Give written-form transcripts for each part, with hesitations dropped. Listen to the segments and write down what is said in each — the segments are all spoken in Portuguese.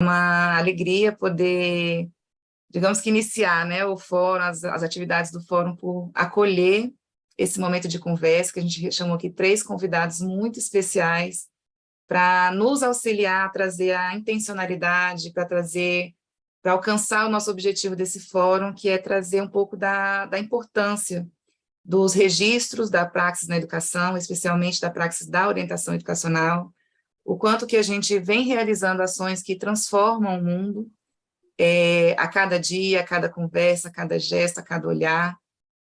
Uma alegria poder, digamos que iniciar, né, o fórum, as atividades do fórum, por acolher esse momento de conversa, que a gente chamou aqui 3 convidados muito especiais para nos auxiliar a trazer a intencionalidade, para alcançar o nosso objetivo desse fórum, que é trazer um pouco da importância dos registros da praxis na educação, especialmente da praxis da orientação educacional, o quanto que a gente vem realizando ações que transformam o mundo, a cada dia, a cada conversa, a cada gesto, a cada olhar,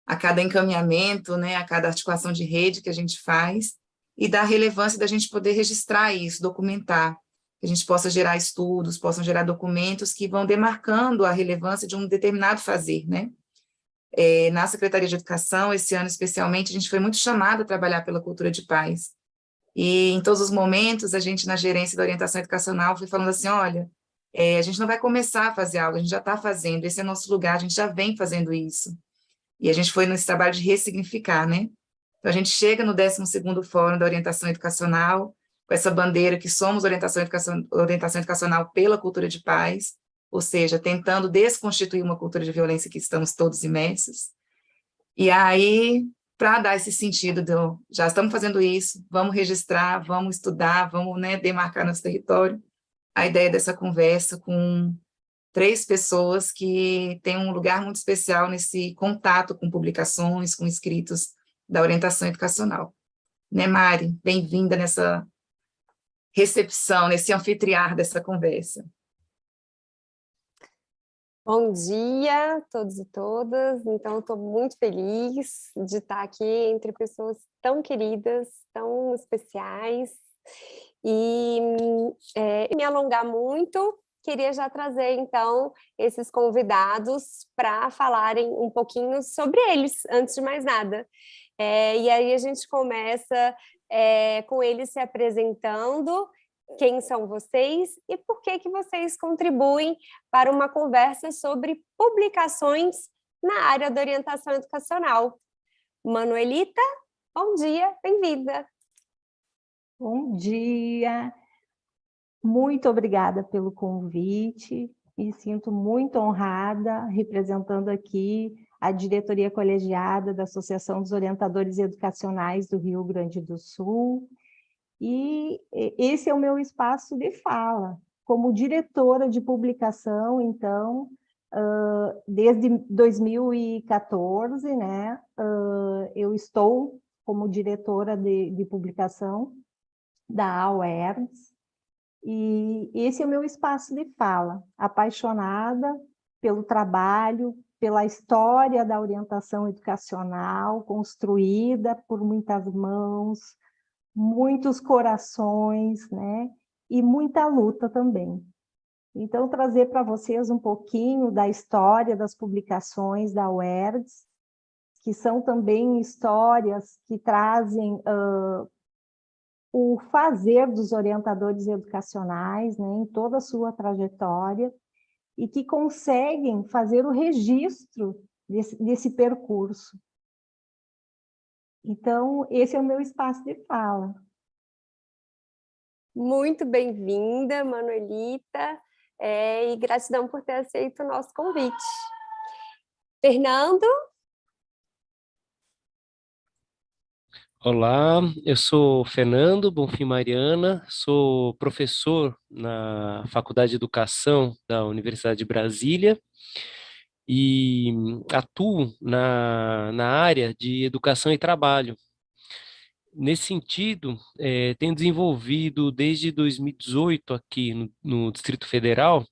a cada encaminhamento, né, a cada articulação de rede que a gente faz, e da relevância da gente poder registrar isso, documentar, que a gente possa gerar estudos, possam gerar documentos que vão demarcando a relevância de um determinado fazer, né? Na Secretaria de Educação, esse ano especialmente, a gente foi muito chamado a trabalhar pela cultura de paz, e em todos os momentos, a gente, na gerência da orientação educacional, foi falando assim, olha, a gente não vai começar a fazer algo, a gente já está fazendo, esse é nosso lugar, a gente já vem fazendo isso. E a gente foi nesse trabalho de ressignificar, né? Então, a gente chega no 12º Fórum da Orientação Educacional, com essa bandeira que somos orientação educacional pela cultura de paz, ou seja, tentando desconstituir uma cultura de violência que estamos todos imersos. E aí, para dar esse sentido já estamos fazendo isso, vamos registrar, vamos estudar, vamos, né, demarcar nosso território, a ideia dessa conversa com 3 pessoas que têm um lugar muito especial nesse contato com publicações, com escritos da orientação educacional. Né, Mari? Bem-vinda nessa recepção, nesse anfitriar dessa conversa. Bom dia a todos e todas. Então, estou muito feliz de estar aqui entre pessoas tão queridas, tão especiais. E me alongar muito, queria já trazer, então, esses convidados para falarem um pouquinho sobre eles, antes de mais nada. E aí a gente começa com eles se apresentando, quem são vocês e por que vocês contribuem para uma conversa sobre publicações na área da orientação educacional. Manuelita, bom dia, bem-vinda. Bom dia, muito obrigada pelo convite, me sinto muito honrada representando aqui a diretoria colegiada da Associação dos Orientadores Educacionais do Rio Grande do Sul, e esse é o meu espaço de fala, como diretora de publicação, então, desde 2014, né, eu estou como diretora de publicação da AUERDS, e esse é o meu espaço de fala, apaixonada pelo trabalho, pela história da orientação educacional, construída por muitas mãos, muitos corações, né? E muita luta também. Então, trazer para vocês um pouquinho da história das publicações da UERDS, que são também histórias que trazem o fazer dos orientadores educacionais, né, em toda a sua trajetória, e que conseguem fazer o registro desse percurso. Então, esse é o meu espaço de fala. Muito bem-vinda, Manuelita, e gratidão por ter aceito o nosso convite. Fernando? Olá, eu sou Fernando Bonfim Mariana, sou professor na Faculdade de Educação da Universidade de Brasília e atuo na área de educação e trabalho. Nesse sentido, tenho desenvolvido desde 2018 aqui no Distrito Federal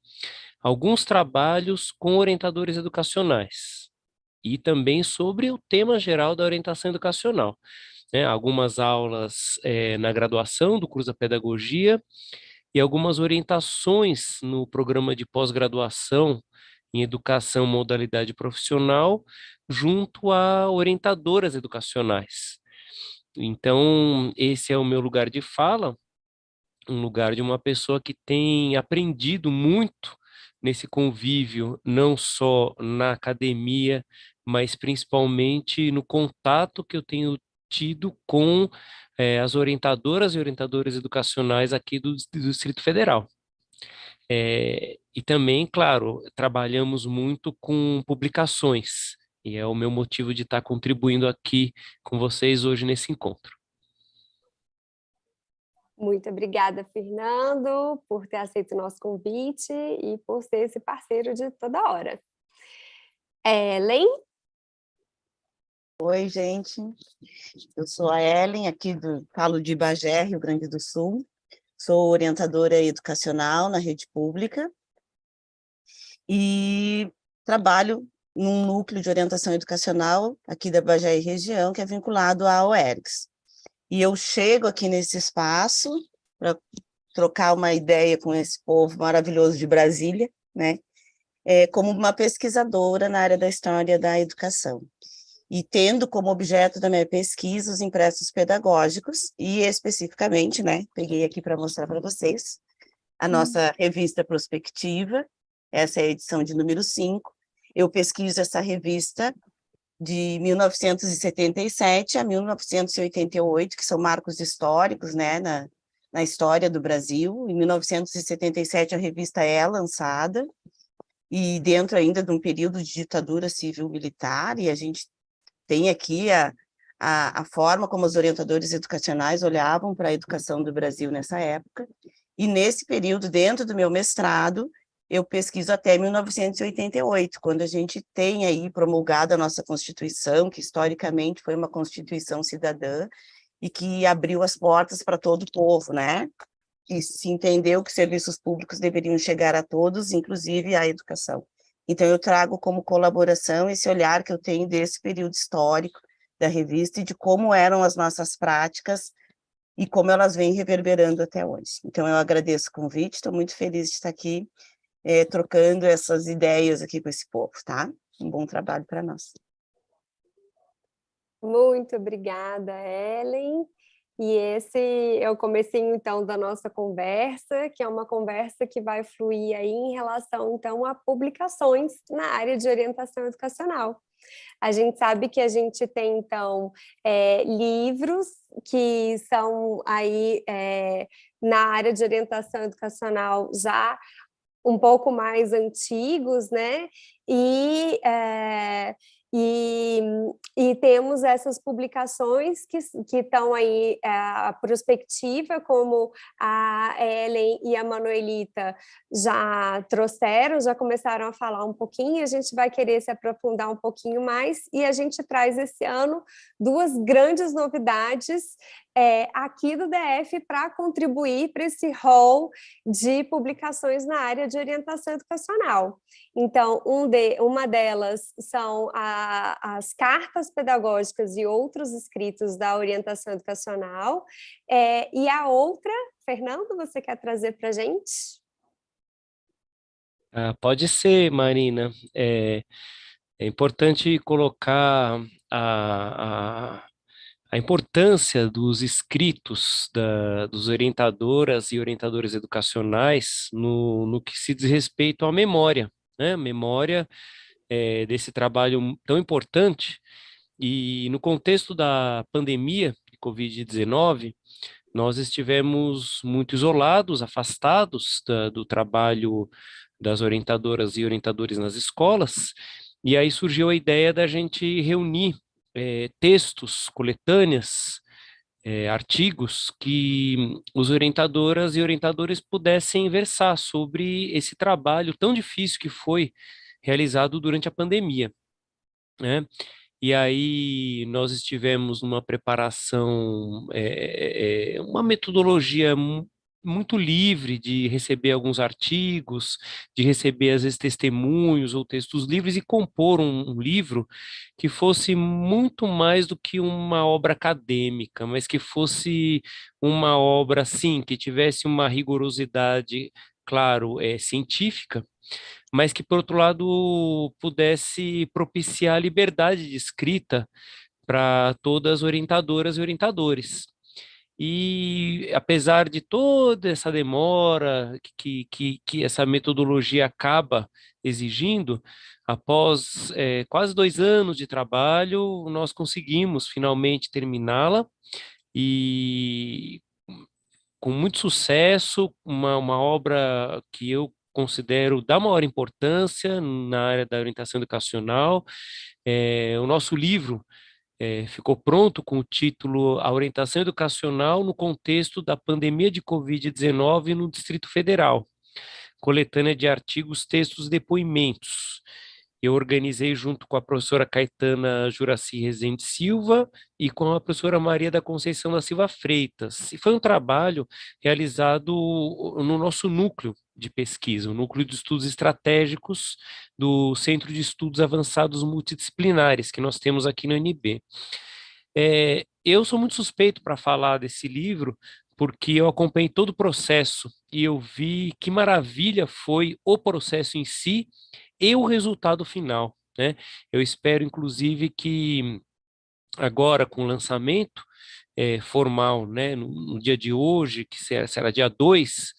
alguns trabalhos com orientadores educacionais e também sobre o tema geral da orientação educacional. Algumas aulas na graduação do curso da pedagogia e algumas orientações no programa de pós-graduação em educação modalidade profissional junto a orientadoras educacionais. Então, esse é o meu lugar de fala, um lugar de uma pessoa que tem aprendido muito nesse convívio, não só na academia, mas principalmente no contato que eu tenho tido com as orientadoras e orientadores educacionais aqui do Distrito Federal. E também, claro, trabalhamos muito com publicações, e é o meu motivo de estar contribuindo aqui com vocês hoje nesse encontro. Muito obrigada, Fernando, por ter aceito o nosso convite e por ser esse parceiro de toda hora. Ellen? Oi, gente. Eu sou a Ellen, falo de Bagé, Rio Grande do Sul. Sou orientadora educacional na rede pública e trabalho num núcleo de orientação educacional aqui da Bagé e região, que é vinculado à UERGS. E eu chego aqui nesse espaço para trocar uma ideia com esse povo maravilhoso de Brasília, né? Como uma pesquisadora na área da história da educação. E tendo como objeto da minha pesquisa os impressos pedagógicos, e especificamente, né, peguei aqui para mostrar para vocês, a nossa revista Prospectiva, essa é a edição de número 5. Eu pesquiso essa revista de 1977 a 1988, que são marcos históricos, né, na história do Brasil. Em 1977, a revista é lançada, e dentro ainda de um período de ditadura civil-militar, e a gente tem aqui a forma como os orientadores educacionais olhavam para a educação do Brasil nessa época. E nesse período, dentro do meu mestrado, eu pesquiso até 1988, quando a gente tem aí promulgada a nossa Constituição, que historicamente foi uma Constituição cidadã, e que abriu as portas para todo o povo, né? E se entendeu que serviços públicos deveriam chegar a todos, inclusive a educação. Então, eu trago como colaboração esse olhar que eu tenho desse período histórico da revista e de como eram as nossas práticas e como elas vêm reverberando até hoje. Então, eu agradeço o convite, estou muito feliz de estar aqui trocando essas ideias aqui com esse povo, tá? Um bom trabalho para nós. Muito obrigada, Ellen. E esse é o comecinho, então, da nossa conversa, que é uma conversa que vai fluir aí em relação, então, a publicações na área de orientação educacional. A gente sabe que a gente tem, então, livros que são aí na área de orientação educacional já um pouco mais antigos, né? E temos essas publicações que estão aí, a Prospectiva, como a Ellen e a Manuelita já trouxeram, já começaram a falar um pouquinho, a gente vai querer se aprofundar um pouquinho mais, e a gente traz esse ano duas grandes novidades aqui do DF para contribuir para esse rol de publicações na área de orientação educacional. Então, uma delas são as cartas pedagógicas e outros escritos da orientação educacional, e a outra, Fernando, você quer trazer para a gente? Pode ser, Marina. É importante colocar a importância dos escritos dos orientadoras e orientadores educacionais no que se diz respeito à memória, né? Memória desse trabalho tão importante. E no contexto da pandemia de Covid-19, nós estivemos muito isolados, afastados do trabalho das orientadoras e orientadores nas escolas, e aí surgiu a ideia da gente reunir textos, coletâneas, artigos que os orientadoras e orientadores pudessem versar sobre esse trabalho tão difícil que foi realizado durante a pandemia, né? E aí nós estivemos numa preparação, uma metodologia muito livre de receber alguns artigos, de receber às vezes testemunhos ou textos livres e compor um livro que fosse muito mais do que uma obra acadêmica, mas que fosse uma obra, sim, que tivesse uma rigorosidade, claro, científica, mas que, por outro lado, pudesse propiciar a liberdade de escrita para todas as orientadoras e orientadores. E, apesar de toda essa demora que essa metodologia acaba exigindo, após quase 2 anos de trabalho, nós conseguimos finalmente terminá-la e com muito sucesso, uma obra que eu considero da maior importância na área da orientação educacional. O nosso livro ficou pronto com o título A Orientação Educacional no Contexto da Pandemia de Covid-19 no Distrito Federal, coletânea de artigos, textos, depoimentos. Eu organizei junto com a professora Caetana Juraci Rezende Silva e com a professora Maria da Conceição da Silva Freitas. E foi um trabalho realizado no nosso núcleo de pesquisa, o Núcleo de Estudos Estratégicos do Centro de Estudos Avançados Multidisciplinares, que nós temos aqui no UNB. Eu sou muito suspeito para falar desse livro, porque eu acompanhei todo o processo e eu vi que maravilha foi o processo em si e o resultado final, né? Eu espero, inclusive, que agora, com o lançamento formal, né, no dia de hoje, que será dia 2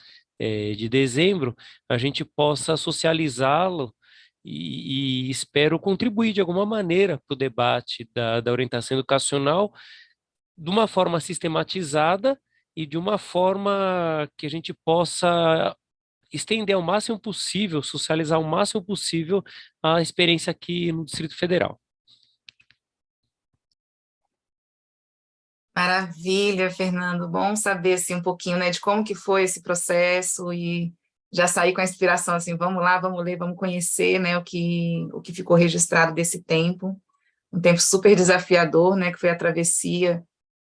de dezembro, a gente possa socializá-lo e espero contribuir de alguma maneira para o debate da orientação educacional de uma forma sistematizada e de uma forma que a gente possa estender ao máximo possível, socializar ao máximo possível a experiência aqui no Distrito Federal. Maravilha, Fernando. Bom saber assim, um pouquinho, né, de como que foi esse processo e já sair com a inspiração assim, vamos lá, vamos ler, vamos conhecer, né, o que ficou registrado desse tempo. Um tempo super desafiador, né, que foi a travessia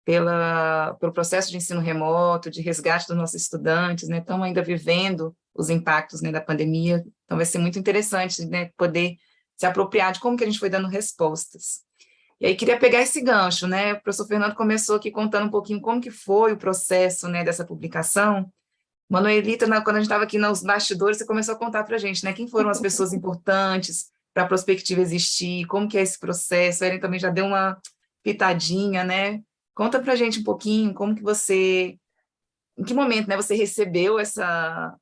pelo processo de ensino remoto, de resgate dos nossos estudantes, né, estão ainda vivendo os impactos, né, da pandemia, então vai ser muito interessante, né, poder se apropriar de como que a gente foi dando respostas. E aí queria pegar esse gancho, né, o professor Fernando começou aqui contando um pouquinho como que foi o processo, né, dessa publicação. Manuelita, quando a gente estava aqui nos bastidores, você começou a contar para a gente, né, quem foram as pessoas importantes para a prospectiva existir, como que é esse processo, a Ellen também já deu uma pitadinha, né, conta para a gente um pouquinho como que você, em que momento, né, você recebeu essa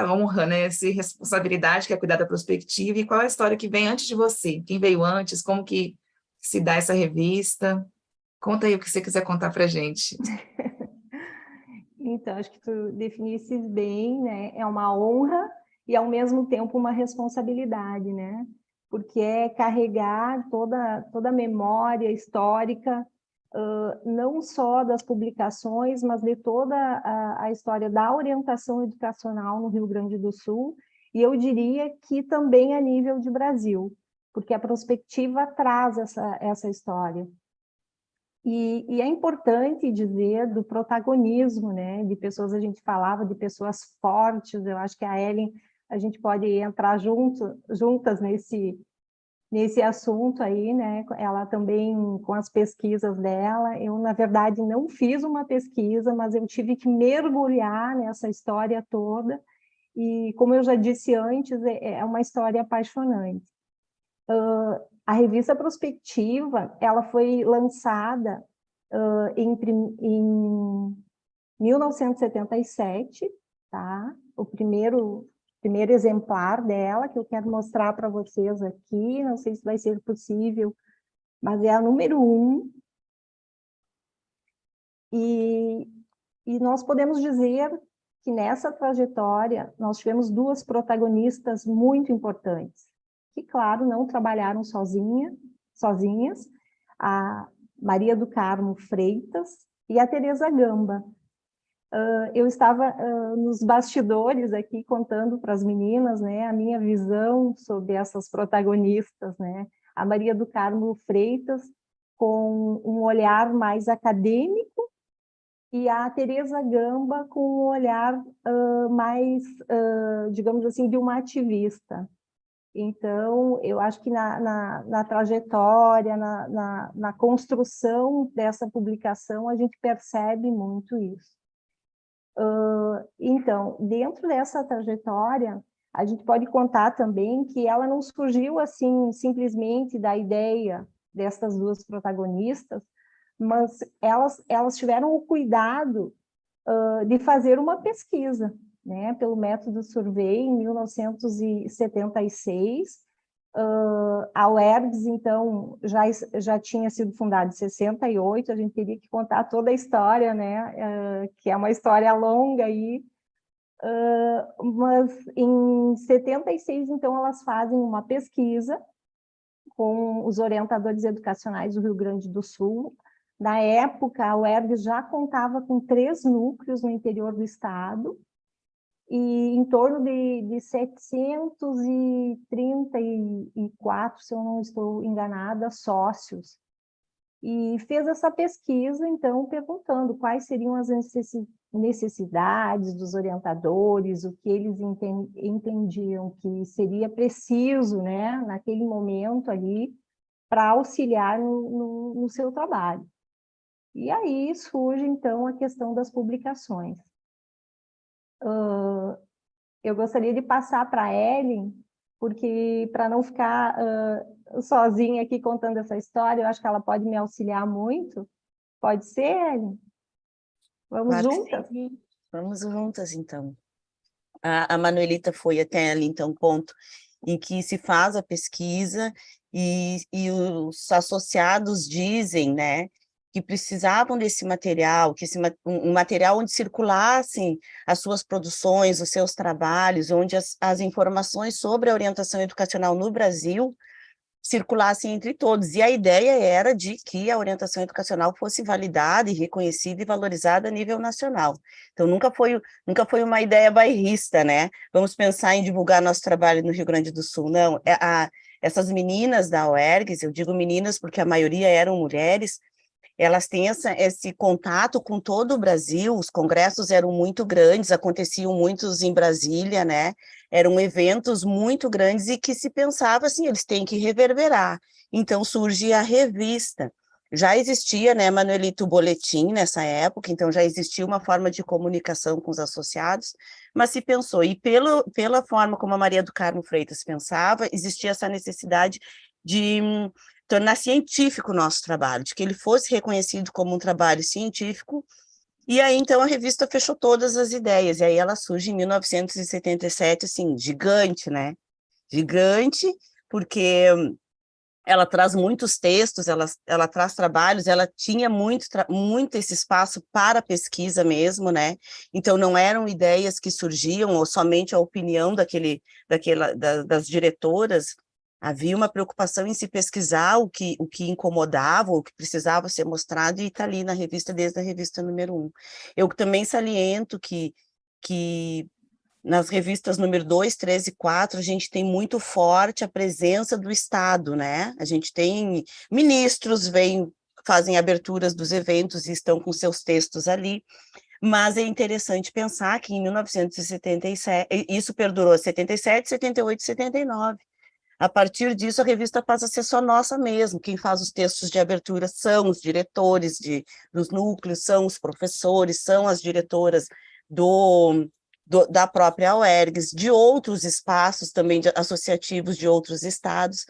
honra, né, essa responsabilidade que é cuidar da prospectiva e qual é a história que vem antes de você, quem veio antes, como que se dá essa revista, conta aí o que você quiser contar para a gente. Então, acho que tu definisse bem, né? É uma honra e, ao mesmo tempo, uma responsabilidade, né? Porque é carregar toda a memória histórica, não só das publicações, mas de toda a história da orientação educacional no Rio Grande do Sul, e eu diria que também a nível de Brasil, porque a prospectiva traz essa história. E é importante dizer do protagonismo, né, de pessoas, a gente falava de pessoas fortes, eu acho que a Ellen, a gente pode entrar juntas nesse assunto aí, né, ela também com as pesquisas dela, eu na verdade não fiz uma pesquisa, mas eu tive que mergulhar nessa história toda, e como eu já disse antes, é uma história apaixonante. A revista Prospectiva, ela foi lançada em 1977, tá? O primeiro exemplar dela, que eu quero mostrar para vocês aqui, não sei se vai ser possível, mas é a número 1. E nós podemos dizer que nessa trajetória nós tivemos duas protagonistas muito importantes, que, claro, não trabalharam sozinhas, a Maria do Carmo Freitas e a Teresa Gamba. Eu estava nos bastidores aqui contando para as meninas, né, a minha visão sobre essas protagonistas, né? A Maria do Carmo Freitas com um olhar mais acadêmico e a Teresa Gamba com um olhar mais, digamos assim, de uma ativista. Então, eu acho que na trajetória, na construção dessa publicação, a gente percebe muito isso. Então, dentro dessa trajetória, a gente pode contar também que ela não surgiu assim, simplesmente da ideia dessas duas protagonistas, mas elas tiveram o cuidado de fazer uma pesquisa, né, pelo método Survey, em 1976. A UERGS, então, já tinha sido fundada em 68, a gente teria que contar toda a história, né, que é uma história longa aí, Mas em 76, então, elas fazem uma pesquisa com os orientadores educacionais do Rio Grande do Sul. Na época, a UERGS já contava com 3 núcleos no interior do estado, e em torno de 734, se eu não estou enganada, sócios. E fez essa pesquisa, então, perguntando quais seriam as necessidades dos orientadores, o que eles entendiam que seria preciso, né, naquele momento ali, para auxiliar no seu trabalho. E aí surge, então, a questão das publicações. Eu gostaria de passar para a Ellen, porque para não ficar sozinha aqui contando essa história, eu acho que ela pode me auxiliar muito. Pode ser, Ellen? Vamos Claro que juntas? sim. Vamos juntas, então. A Manuelita foi até ali, então, ponto em que se faz a pesquisa e os associados dizem, né, que precisavam desse material, que um material onde circulassem as suas produções, os seus trabalhos, onde as informações sobre a orientação educacional no Brasil circulassem entre todos. E a ideia era de que a orientação educacional fosse validada e reconhecida e valorizada a nível nacional. Então, nunca foi uma ideia bairrista, né? Vamos pensar em divulgar nosso trabalho no Rio Grande do Sul. Não, essas meninas da UERGS, eu digo meninas porque a maioria eram mulheres, elas têm esse contato com todo o Brasil, os congressos eram muito grandes, aconteciam muitos em Brasília, né? Eram eventos muito grandes e que se pensava assim, eles têm que reverberar. Então surge a revista. Já existia, né, Manuelito, o boletim nessa época, então já existia uma forma de comunicação com os associados, mas se pensou, e pela forma como a Maria do Carmo Freitas pensava, existia essa necessidade de tornar científico o nosso trabalho, de que ele fosse reconhecido como um trabalho científico, e aí então a revista fechou todas as ideias, e aí ela surge em 1977, assim, gigante, né? Gigante, porque ela traz muitos textos, ela traz trabalhos, ela tinha muito esse espaço para pesquisa mesmo, né? Então não eram ideias que surgiam, ou somente a opinião das diretoras. Havia uma preocupação em se pesquisar o que incomodava, o que precisava ser mostrado, e está ali na revista, desde a revista número 1. Eu também saliento que nas revistas número 2, 3 e 4, a gente tem muito forte a presença do Estado, né? A gente tem ministros, fazem aberturas dos eventos e estão com seus textos ali, mas é interessante pensar que em 1977, isso perdurou 77, 78 e 79. A partir disso, a revista passa a ser só nossa mesmo. Quem faz os textos de abertura são os diretores dos núcleos, são os professores, são as diretoras da própria UERGS, de outros espaços também associativos de outros estados.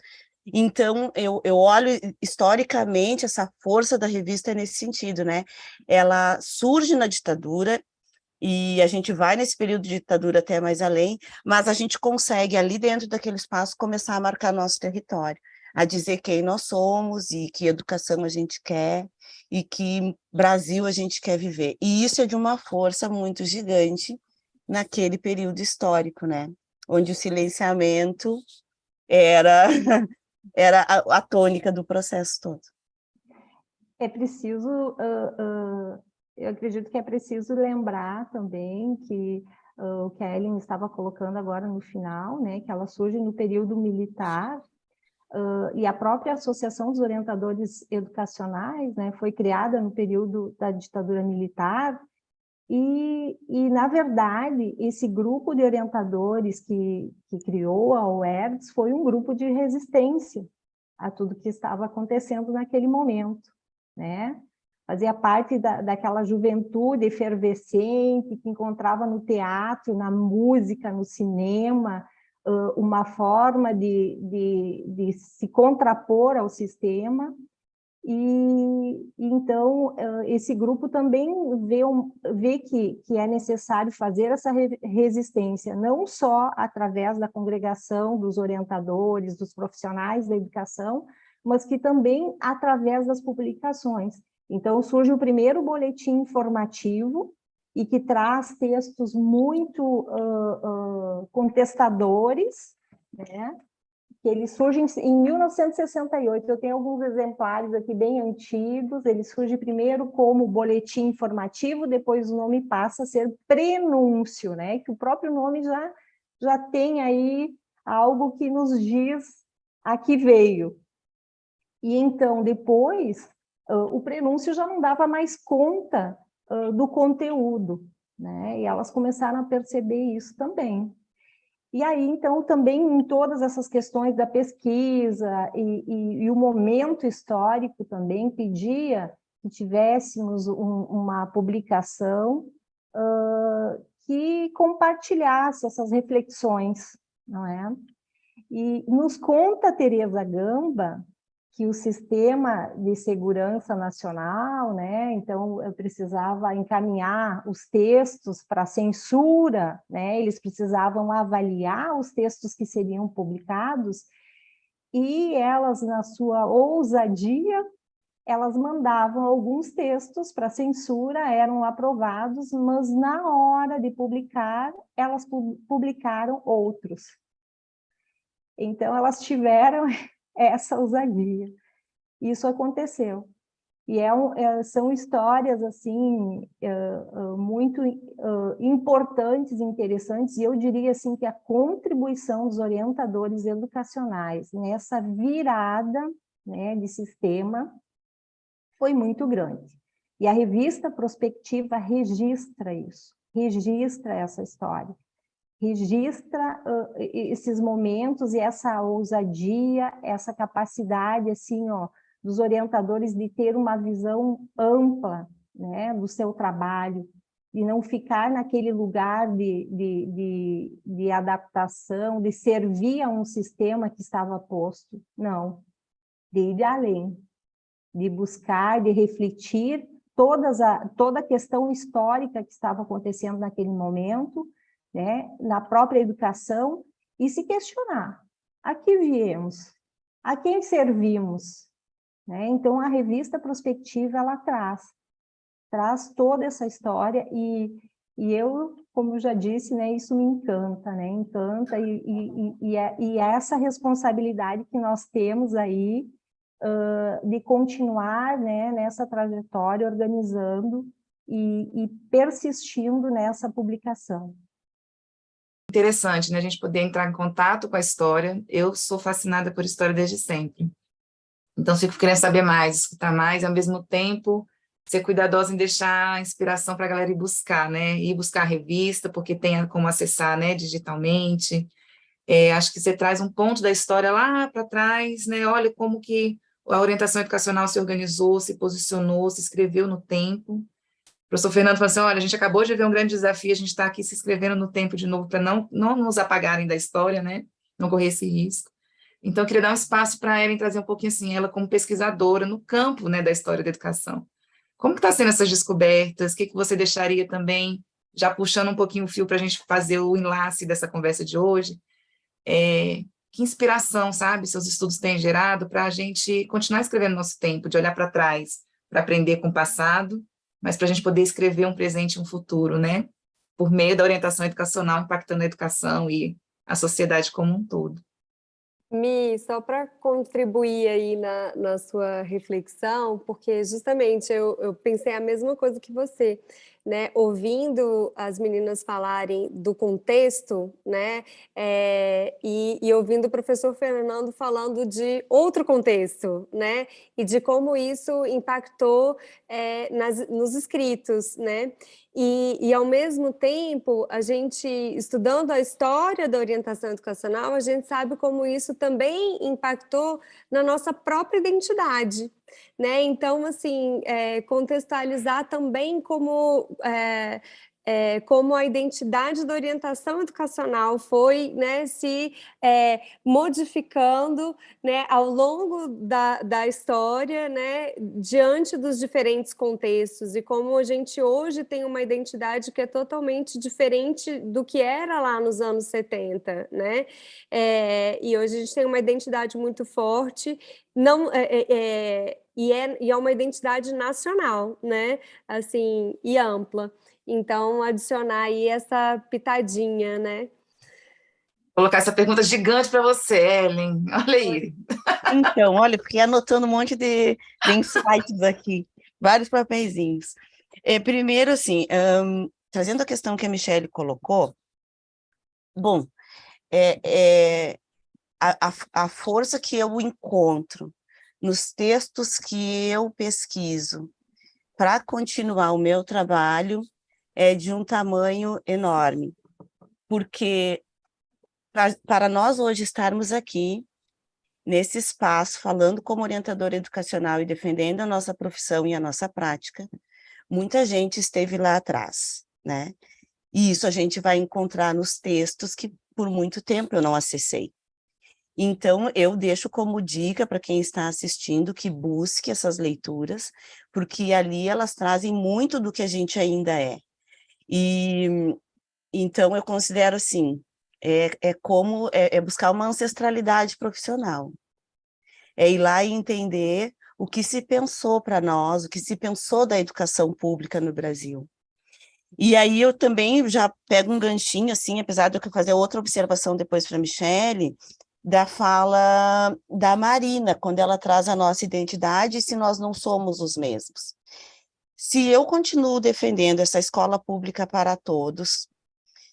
Então, eu olho historicamente essa força da revista nesse sentido, né? Ela surge na ditadura, e a gente vai nesse período de ditadura até mais além, mas a gente consegue, ali dentro daquele espaço, começar a marcar nosso território, a dizer quem nós somos e que educação a gente quer e que Brasil a gente quer viver. E isso é de uma força muito gigante naquele período histórico, né? Onde o silenciamento era, era a tônica do processo todo. É preciso... eu acredito que é preciso lembrar também que o que a Ellen estava colocando agora no final, né, que ela surge no período militar, e a própria Associação dos Orientadores Educacionais, né, foi criada no período da ditadura militar, e na verdade, esse grupo de orientadores que criou a UERGS foi um grupo de resistência a tudo que estava acontecendo naquele momento, né? Fazia parte daquela juventude efervescente que encontrava no teatro, na música, no cinema, uma forma de se contrapor ao sistema. E então esse grupo também vê que é necessário fazer essa resistência, não só através da congregação dos orientadores, dos profissionais da educação, mas que também através das publicações. Então surge o primeiro boletim informativo, e que traz textos muito contestadores, né? Que eles surgem em 1968. Eu tenho alguns exemplares aqui bem antigos. Ele surge primeiro como boletim informativo, depois o nome passa a ser prenúncio, né? Que o próprio nome já tem aí algo que nos diz a que veio. E então, depois, o prenúncio já não dava mais conta do conteúdo, né? E elas começaram a perceber isso também. E aí, então, também em todas essas questões da pesquisa e o momento histórico também pedia que tivéssemos uma publicação que compartilhasse essas reflexões, não é? E nos conta Teresa Gamba que o sistema de segurança nacional, né, então eu precisava encaminhar os textos para censura, né, eles precisavam avaliar os textos que seriam publicados, e elas, na sua ousadia, elas mandavam alguns textos para censura, eram aprovados, mas na hora de publicar, elas publicaram outros. Então, elas tiveram essa ousadia. Isso aconteceu. E são histórias, assim, muito importantes e interessantes, e eu diria, assim, que a contribuição dos orientadores educacionais nessa virada, né, de sistema foi muito grande. E a revista Prospectiva registra isso, registra essa história, registra esses momentos e essa ousadia, essa capacidade, assim, ó, dos orientadores de ter uma visão ampla, né, do seu trabalho, de não ficar naquele lugar de adaptação, de servir a um sistema que estava posto, não, de ir além, de buscar, de refletir toda a questão histórica que estava acontecendo naquele momento, né, na própria educação, e se questionar: a que viemos? A quem servimos? Né? Então, a revista Prospectiva, ela traz toda essa história, e eu, como eu já disse, né, isso me encanta, né? Encanta, e é essa responsabilidade que nós temos aí, de continuar, né, nessa trajetória, organizando e persistindo nessa publicação. Interessante, né, a gente poder entrar em contato com a história. Eu sou fascinada por história desde sempre. Então, fico querendo saber mais, escutar mais, e ao mesmo tempo ser cuidadosa em deixar a inspiração para a galera ir buscar, né? Ir buscar a revista, porque tem como acessar, né, digitalmente. Acho que você traz um ponto da história lá para trás, né? Olha como que a orientação educacional se organizou, se posicionou, se escreveu no tempo. O professor Fernando falou assim: olha, a gente acabou de ver um grande desafio, a gente está aqui se inscrevendo no tempo de novo para não nos apagarem da história, né? Não correr esse risco. Então, eu queria dar um espaço para Ellen trazer um pouquinho assim, ela como pesquisadora no campo, né, da história da educação. Como que está sendo essas descobertas? O que você deixaria também, já puxando um pouquinho o fio para a gente fazer o enlace dessa conversa de hoje? Que inspiração, sabe, seus estudos têm gerado para a gente continuar escrevendo nosso tempo, de olhar para trás, para aprender com o passado, mas para a gente poder escrever um presente e um futuro, né? Por meio da orientação educacional, impactando a educação e a sociedade como um todo. Mi, só para contribuir aí na sua reflexão, porque justamente eu pensei a mesma coisa que você, né? Ouvindo as meninas falarem do contexto, né? E ouvindo o professor Fernando falando de outro contexto, né? E de como isso impactou nos escritos, né? E, ao mesmo tempo, a gente, estudando a história da orientação educacional, a gente sabe como isso também impactou na nossa própria identidade, né? Então, assim, contextualizar também como a identidade da orientação educacional foi, né, se modificando, né, ao longo da história, né, diante dos diferentes contextos, e como a gente hoje tem uma identidade que é totalmente diferente do que era lá nos anos 70, né? E hoje a gente tem uma identidade muito forte, e é uma identidade nacional, né, assim, e ampla. Então, adicionar aí essa pitadinha, né? Colocar essa pergunta gigante para você, Ellen. Olha aí. Então, olha, fiquei anotando um monte de insights aqui, vários papeizinhos. Primeiro, assim, trazendo a questão que a Michelle colocou, bom, a força que eu encontro nos textos que eu pesquiso para continuar o meu trabalho é de um tamanho enorme, porque para nós hoje estarmos aqui, nesse espaço, falando como orientadora educacional e defendendo a nossa profissão e a nossa prática, muita gente esteve lá atrás, né? E isso a gente vai encontrar nos textos que por muito tempo eu não acessei. Então, eu deixo como dica para quem está assistindo que busque essas leituras, porque ali elas trazem muito do que a gente ainda é. E então eu considero assim, é buscar uma ancestralidade profissional. É ir lá e entender o que se pensou para nós, o que se pensou da educação pública no Brasil. E aí eu também já pego um ganchinho, assim, apesar de eu fazer outra observação depois para a Michelle, da fala da Marina, quando ela traz a nossa identidade, se nós não somos os mesmos. Se eu continuo defendendo essa escola pública para todos,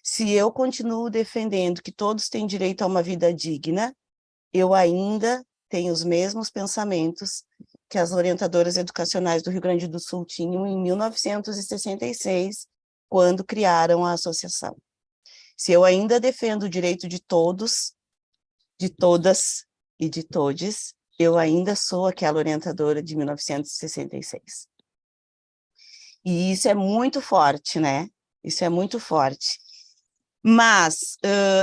se eu continuo defendendo que todos têm direito a uma vida digna, eu ainda tenho os mesmos pensamentos que as orientadoras educacionais do Rio Grande do Sul tinham em 1966, quando criaram a associação. Se eu ainda defendo o direito de todos, de todas e de todes, eu ainda sou aquela orientadora de 1966. E isso é muito forte, né? Isso é muito forte. Mas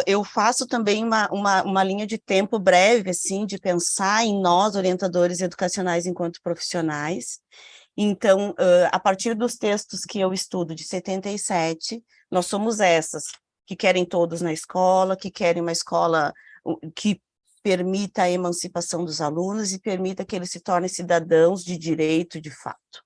eu faço também uma linha de tempo breve, assim, de pensar em nós, orientadores educacionais, enquanto profissionais. Então, a partir dos textos que eu estudo, de 77, nós somos essas, que querem todos na escola, que querem uma escola que permita a emancipação dos alunos e permita que eles se tornem cidadãos de direito, de fato.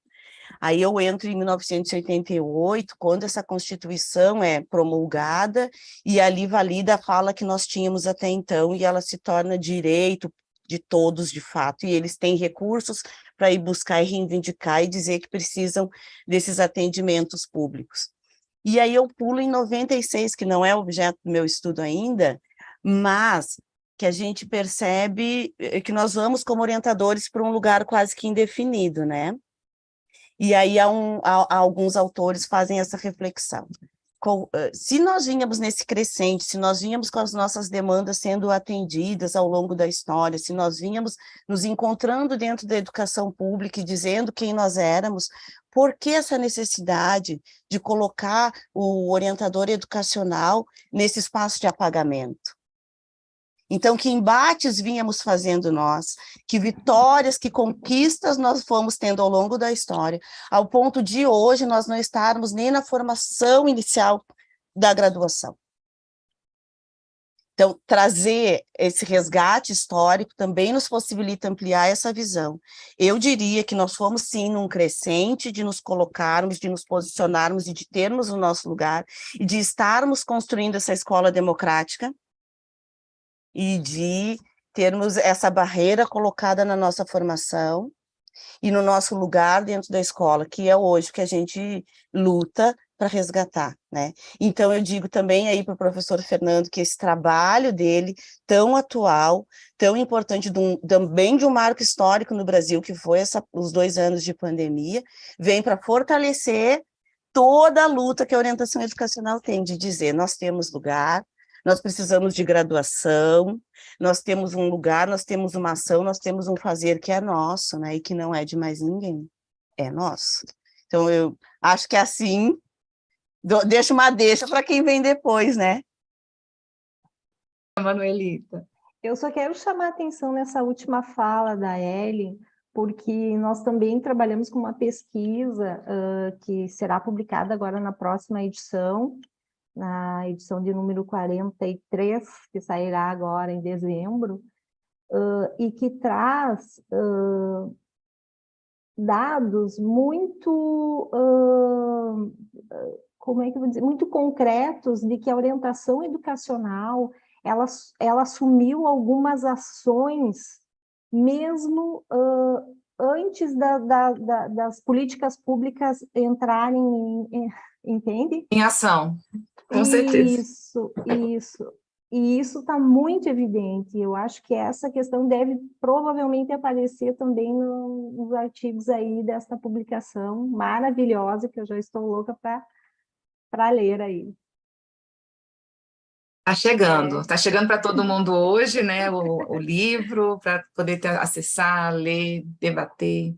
Aí eu entro em 1988, quando essa Constituição é promulgada, e ali valida a fala que nós tínhamos até então, e ela se torna direito de todos, de fato, e eles têm recursos para ir buscar e reivindicar e dizer que precisam desses atendimentos públicos. E aí eu pulo em 96, que não é objeto do meu estudo ainda, mas que a gente percebe que nós vamos como orientadores para um lugar quase que indefinido, né? E aí alguns autores fazem essa reflexão. Se nós vínhamos nesse crescente, se nós vínhamos com as nossas demandas sendo atendidas ao longo da história, se nós vínhamos nos encontrando dentro da educação pública e dizendo quem nós éramos, por que essa necessidade de colocar o orientador educacional nesse espaço de apagamento? Então, que embates vínhamos fazendo nós, que vitórias, que conquistas nós fomos tendo ao longo da história, ao ponto de hoje nós não estarmos nem na formação inicial da graduação. Então, trazer esse resgate histórico também nos possibilita ampliar essa visão. Eu diria que nós fomos, sim, num crescente de nos colocarmos, de nos posicionarmos e de termos o nosso lugar, e de estarmos construindo essa escola democrática, e de termos essa barreira colocada na nossa formação e no nosso lugar dentro da escola, que é hoje que a gente luta para resgatar, né? Então, eu digo também aí para o professor Fernando que esse trabalho dele, tão atual, tão importante, também de um marco histórico no Brasil, que foi os 2 anos de pandemia, vem para fortalecer toda a luta que a orientação educacional tem, de dizer, nós temos lugar, nós precisamos de graduação, nós temos um lugar, nós temos uma ação, nós temos um fazer que é nosso, né, e que não é de mais ninguém, é nosso. Então, eu acho que é assim, deixo uma deixa para quem vem depois, né? Manuelita. Eu só quero chamar a atenção nessa última fala da Ellen, porque nós também trabalhamos com uma pesquisa que será publicada agora na próxima edição, na edição de número 43, que sairá agora em dezembro, e que traz dados muito como é que eu vou dizer, muito concretos de que a orientação educacional, ela assumiu algumas ações, mesmo antes das políticas públicas entrarem entende? Em ação, com certeza. Isso. E isso está muito evidente. Eu acho que essa questão deve provavelmente aparecer também nos artigos aí desta publicação maravilhosa, que eu já estou louca para ler aí. Está chegando para todo mundo hoje, né, o livro, para poder acessar, ler, debater.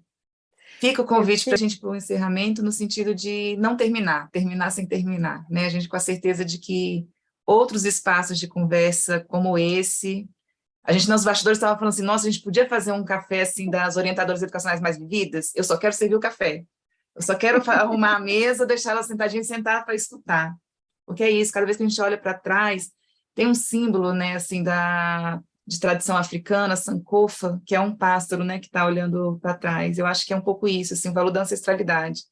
Fica o convite para a gente para o encerramento, no sentido de não terminar sem terminar, né? A gente com a certeza de que outros espaços de conversa como esse, a gente nos bastidores estava falando assim, nossa, a gente podia fazer um café assim das orientadoras educacionais mais vividas, eu só quero servir o café, eu só quero arrumar a mesa, deixar ela sentadinha e sentar para escutar, porque é isso, cada vez que a gente olha para trás, tem um símbolo, né, assim, de tradição africana, sankofa, que é um pássaro, né, que está olhando para trás. Eu acho que é um pouco isso, assim, o valor da ancestralidade.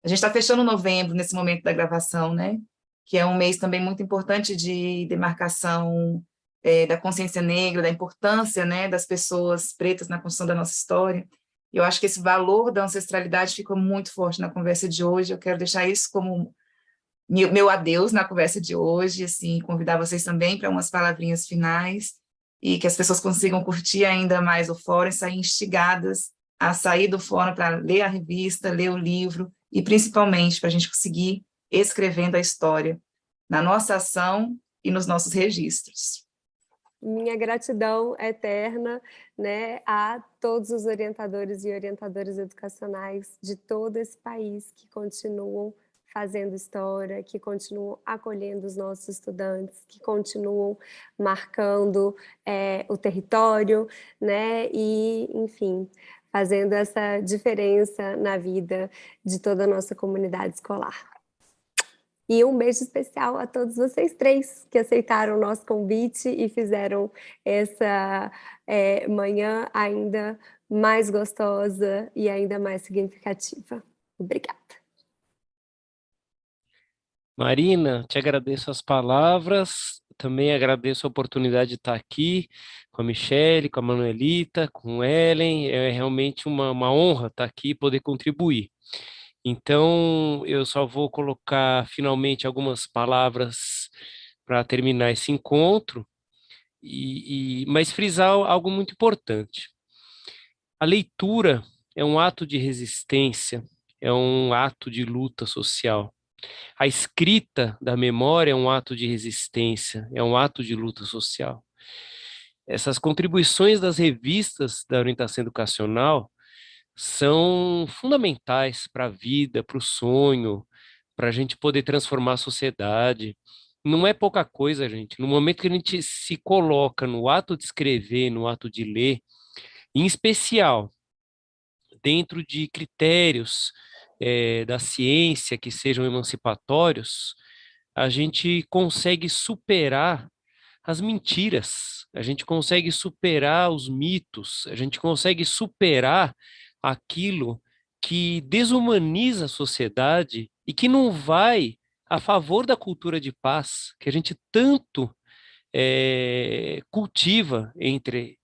A gente está fechando novembro, nesse momento da gravação, né, que é um mês também muito importante de demarcação da consciência negra, da importância, né, das pessoas pretas na construção da nossa história. Eu acho que esse valor da ancestralidade ficou muito forte na conversa de hoje. Eu quero deixar isso como meu adeus na conversa de hoje, assim, convidar vocês também para umas palavrinhas finais e que as pessoas consigam curtir ainda mais o fórum e sair instigadas a sair do fórum para ler a revista, ler o livro e, principalmente, para a gente conseguir escrevendo a história na nossa ação e nos nossos registros. Minha gratidão eterna, né, a todos os orientadores e orientadoras educacionais de todo esse país que continuam fazendo história, que continuam acolhendo os nossos estudantes, que continuam marcando o território, né, e, enfim, fazendo essa diferença na vida de toda a nossa comunidade escolar. E um beijo especial a todos vocês três que aceitaram o nosso convite e fizeram essa manhã ainda mais gostosa e ainda mais significativa. Obrigada. Marina, te agradeço as palavras, também agradeço a oportunidade de estar aqui com a Michele, com a Manuelita, com a Ellen, é realmente uma honra estar aqui e poder contribuir. Então, eu só vou colocar finalmente algumas palavras para terminar esse encontro, mas frisar algo muito importante. A leitura é um ato de resistência, é um ato de luta social. A escrita da memória é um ato de resistência, é um ato de luta social. Essas contribuições das revistas da orientação educacional são fundamentais para a vida, para o sonho, para a gente poder transformar a sociedade. Não é pouca coisa, gente. No momento que a gente se coloca no ato de escrever, no ato de ler, em especial dentro de critérios da ciência que sejam emancipatórios, a gente consegue superar as mentiras, a gente consegue superar os mitos, a gente consegue superar aquilo que desumaniza a sociedade e que não vai a favor da cultura de paz que a gente tanto cultiva entre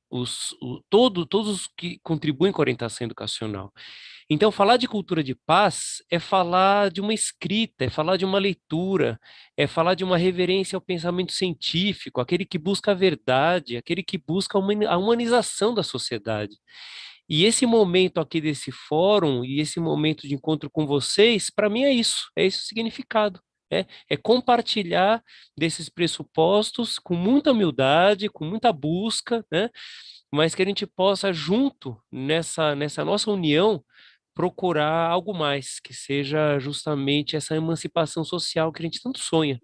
todos os que contribuem com a orientação educacional. Então, falar de cultura de paz é falar de uma escrita, é falar de uma leitura, é falar de uma reverência ao pensamento científico, aquele que busca a verdade, aquele que busca a humanização da sociedade. E esse momento aqui desse fórum e esse momento de encontro com vocês, para mim é esse o significado. É compartilhar desses pressupostos com muita humildade, com muita busca, né? Mas que a gente possa, junto nessa nossa união, procurar algo mais, que seja justamente essa emancipação social que a gente tanto sonha.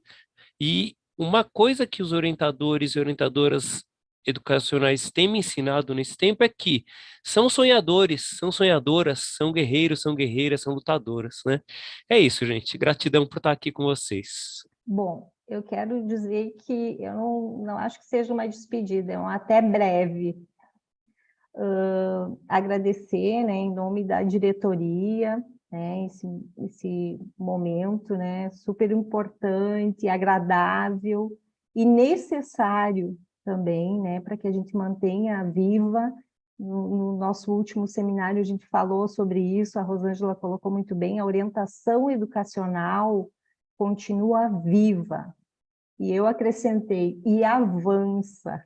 E uma coisa que os orientadores e orientadoras educacionais têm me ensinado nesse tempo é que são sonhadores, são sonhadoras, são guerreiros, são guerreiras, são lutadoras, né? É isso, gente. Gratidão por estar aqui com vocês. Bom, eu quero dizer que eu não acho que seja uma despedida, é um até breve. Agradecer, né, em nome da diretoria, né, esse momento, né, super importante, agradável e necessário também, né, para que a gente mantenha viva. No nosso último seminário a gente falou sobre isso, a Rosângela colocou muito bem, a orientação educacional continua viva. E eu acrescentei, e avança.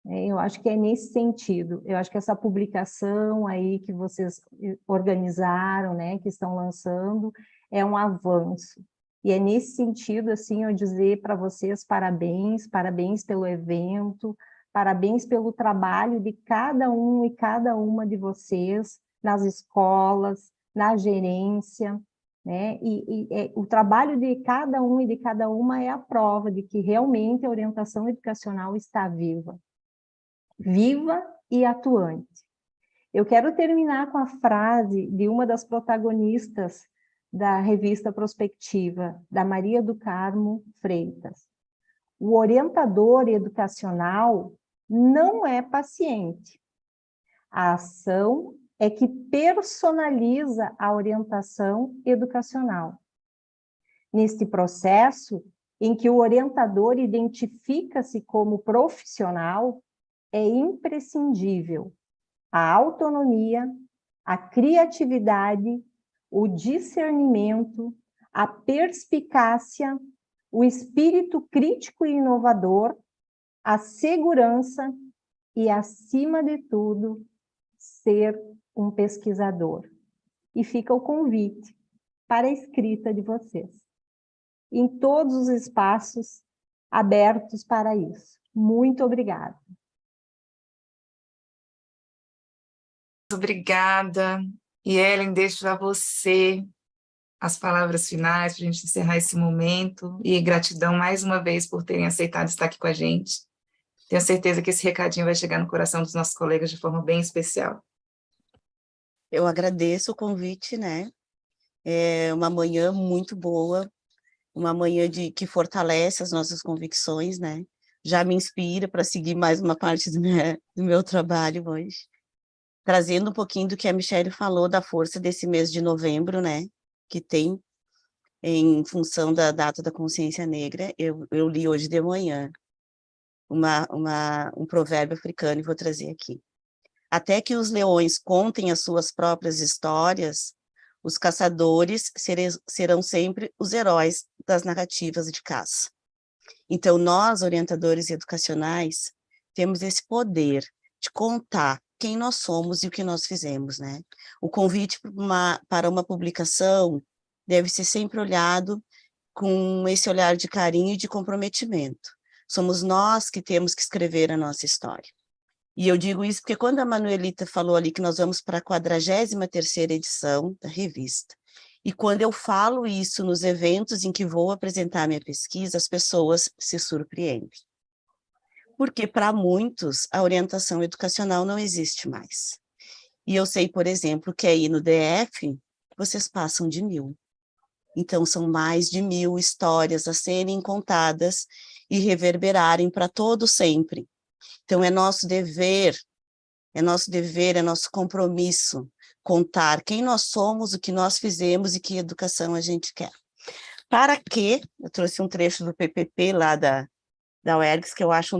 Eu acho que é nesse sentido. Eu acho que essa publicação aí que vocês organizaram, né, que estão lançando, é um avanço. E é nesse sentido, assim, eu dizer para vocês parabéns, parabéns pelo evento, parabéns pelo trabalho de cada um e cada uma de vocês nas escolas, na gerência, né? O trabalho de cada um e de cada uma é a prova de que realmente a orientação educacional está viva. Viva e atuante. Eu quero terminar com a frase de uma das protagonistas da revista Prospectiva, da Maria do Carmo Freitas. O orientador educacional não é paciente. A ação é que personaliza a orientação educacional. Neste processo, em que o orientador identifica-se como profissional, é imprescindível a autonomia, a criatividade, o discernimento, a perspicácia, o espírito crítico e inovador, a segurança e, acima de tudo, ser um pesquisador. E fica o convite para a escrita de vocês, em todos os espaços abertos para isso. Muito obrigada. Obrigada. E Ellen, deixo a você as palavras finais para a gente encerrar esse momento. E gratidão mais uma vez por terem aceitado estar aqui com a gente. Tenho certeza que esse recadinho vai chegar no coração dos nossos colegas de forma bem especial. Eu agradeço o convite, né? É uma manhã muito boa, uma manhã que fortalece as nossas convicções, né? Já me inspira para seguir mais uma parte do meu trabalho hoje. Trazendo um pouquinho do que a Michelle falou da força desse mês de novembro, né? Que tem em função da data da consciência negra. Eu li hoje de manhã um provérbio africano e vou trazer aqui. Até que os leões contem as suas próprias histórias, os caçadores serão sempre os heróis das narrativas de caça. Então, nós, orientadores educacionais, temos esse poder de contar quem nós somos e o que nós fizemos, né? O convite para uma publicação deve ser sempre olhado com esse olhar de carinho e de comprometimento. Somos nós que temos que escrever a nossa história. E eu digo isso porque quando a Manuelita falou ali que nós vamos para a 43ª edição da revista, e quando eu falo isso nos eventos em que vou apresentar minha pesquisa, as pessoas se surpreendem. Porque para muitos a orientação educacional não existe mais. E eu sei, por exemplo, que aí no DF vocês passam de 1000. Então são mais de 1000 histórias a serem contadas e reverberarem para todo sempre. Então é nosso dever, é nosso compromisso contar quem nós somos, o que nós fizemos e que educação a gente quer. Para que, eu trouxe um trecho do PPP lá da UERGS, que eu acho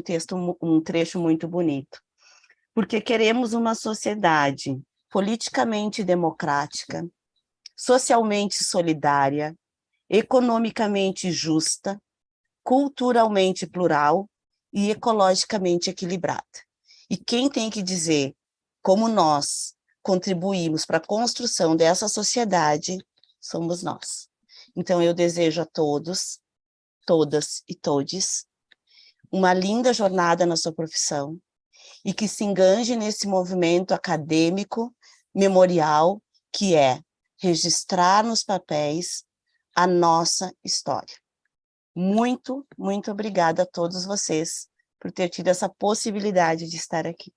um trecho muito bonito. Porque queremos uma sociedade politicamente democrática, socialmente solidária, economicamente justa, culturalmente plural e ecologicamente equilibrada. E quem tem que dizer como nós contribuímos para a construção dessa sociedade somos nós. Então, eu desejo a todos, todas e todes uma linda jornada na sua profissão e que se enganje nesse movimento acadêmico, memorial, que é registrar nos papéis a nossa história. Muito, muito obrigada a todos vocês por ter tido essa possibilidade de estar aqui.